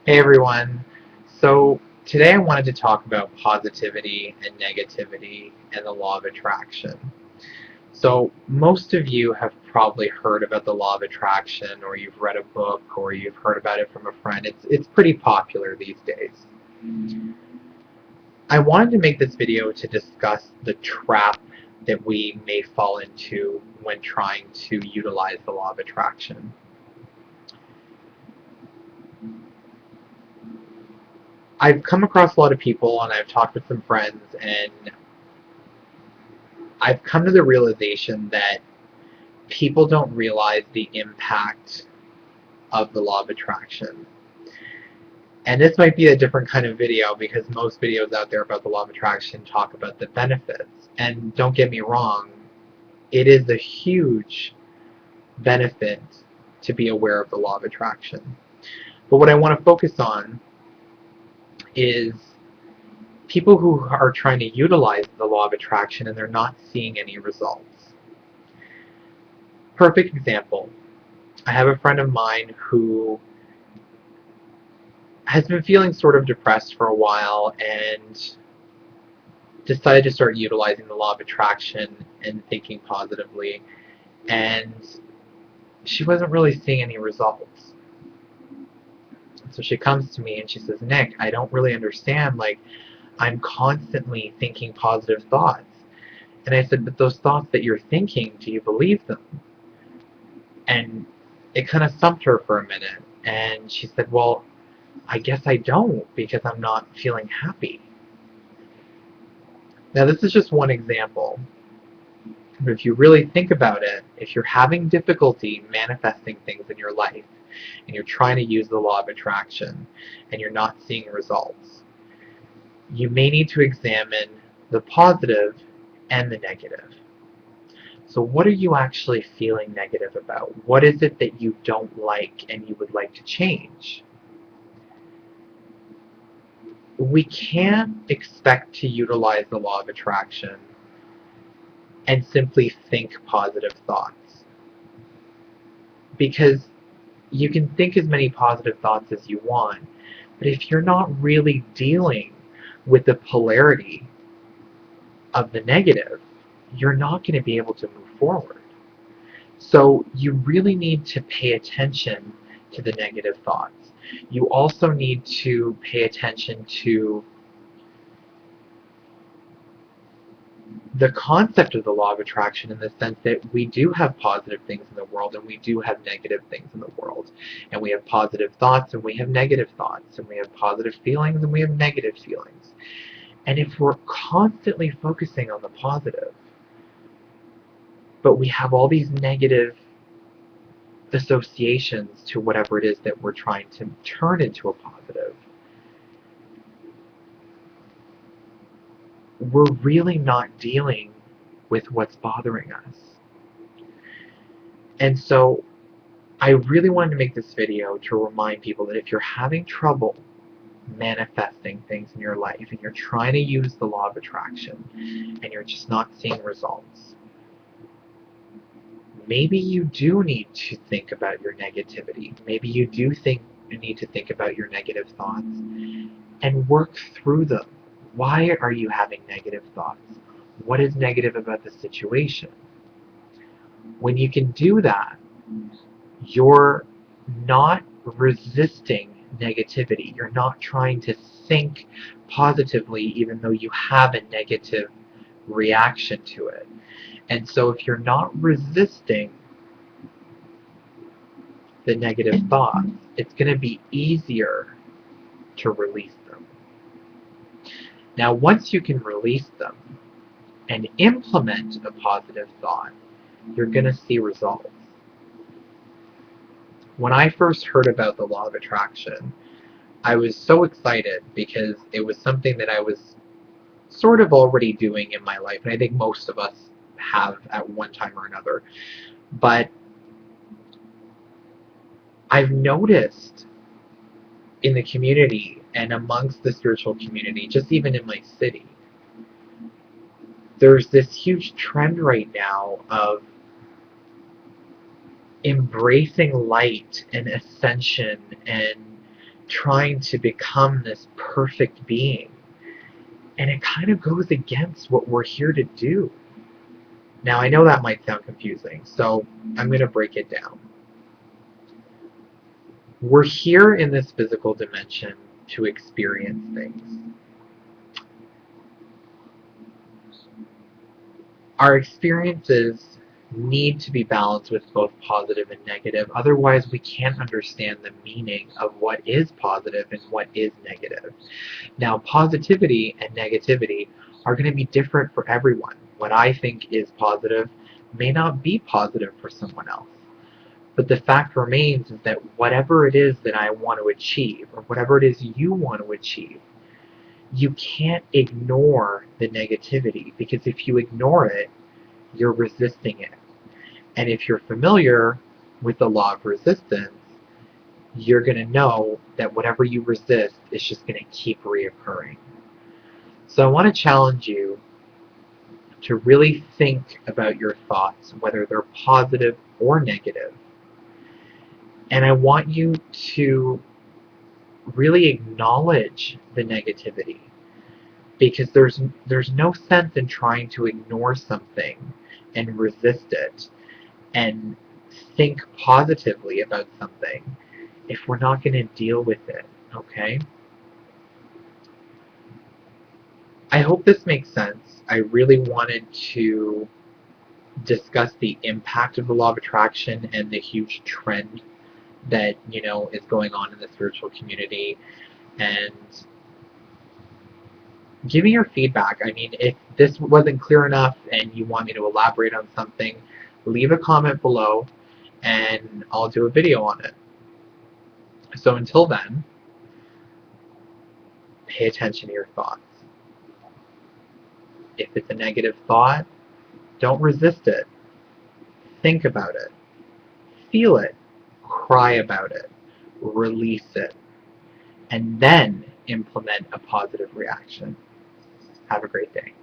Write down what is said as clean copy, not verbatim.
Hey everyone. So today I wanted to talk about positivity and negativity and the law of attraction. So most of you have probably heard about the law of attraction, or you've read a book, or you've heard about it from a friend. It's pretty popular these days. I wanted to make this video to discuss the trap that we may fall into when trying to utilize the law of attraction. I've come across a lot of people and I've talked with some friends, and I've come to the realization that people don't realize the impact of the law of attraction. And this might be a different kind of video because most videos out there about the law of attraction talk about the benefits. And don't get me wrong, it is a huge benefit to be aware of the law of attraction. But what I want to focus on is people who are trying to utilize the law of attraction and they're not seeing any results. Perfect example. I have a friend of mine who has been feeling sort of depressed for a while and decided to start utilizing the law of attraction and thinking positively. And she wasn't really seeing any results. So she comes to me and she says, Nick, I don't really understand. Like, I'm constantly thinking positive thoughts. And I said, but those thoughts that you're thinking, do you believe them? And it kind of stumped her for a minute. And she said, well, I guess I don't because I'm not feeling happy. Now, this is just one example. But if you really think about it, if you're having difficulty manifesting things in your life and you're trying to use the law of attraction and you're not seeing results, you may need to examine the positive and the negative. So what are you actually feeling negative about? What is it that you don't like and you would like to change? We can't expect to utilize the law of attraction and simply think positive thoughts, because you can think as many positive thoughts as you want, but if you're not really dealing with the polarity of the negative, you're not going to be able to move forward. So you really need to pay attention to the negative thoughts. You also need to pay attention to the concept of the law of attraction, in the sense that we do have positive things in the world and we do have negative things in the world. And we have positive thoughts and we have negative thoughts. And we have positive feelings and we have negative feelings. And if we're constantly focusing on the positive, but we have all these negative associations to whatever it is that we're trying to turn into a positive, we're really not dealing with what's bothering us. And so I really wanted to make this video to remind people that if you're having trouble manifesting things in your life and you're trying to use the law of attraction and you're just not seeing results, maybe you do need to think about your negativity. Maybe you do need to think about your negative thoughts and work through them. Why are you having negative thoughts? What is negative about the situation? When you can do that, you're not resisting negativity. You're not trying to think positively even though you have a negative reaction to it. And so if you're not resisting the negative thoughts, it's going to be easier to release them. Now, once you can release them and implement a positive thought, you're going to see results. When I first heard about the law of attraction, I was so excited because it was something that I was sort of already doing in my life, and I think most of us have at one time or another. But I've noticed in the community and amongst the spiritual community, just even in my city, there's this huge trend right now of embracing light and ascension and trying to become this perfect being. And it kind of goes against what we're here to do. Now, I know that might sound confusing, so I'm going to break it down. We're here in this physical dimension to experience things. Our experiences need to be balanced with both positive and negative. Otherwise, we can't understand the meaning of what is positive and what is negative. Now, positivity and negativity are going to be different for everyone. What I think is positive may not be positive for someone else. But the fact remains is that whatever it is that I want to achieve, or whatever it is you want to achieve, you can't ignore the negativity, because if you ignore it, you're resisting it. And if you're familiar with the law of resistance, you're going to know that whatever you resist is just going to keep reoccurring. So I want to challenge you to really think about your thoughts, whether they're positive or negative. And I want you to really acknowledge the negativity, because there's no sense in trying to ignore something and resist it and think positively about something if we're not going to deal with it, okay? I hope this makes sense. I really wanted to discuss the impact of the law of attraction and the huge trend that, is going on in the spiritual community, and give me your feedback. I mean, if this wasn't clear enough and you want me to elaborate on something, leave a comment below and I'll do a video on it. So until then, pay attention to your thoughts. If it's a negative thought, don't resist it. Think about it. Feel it. Cry about it. Release it. And then implement a positive reaction. Have a great day.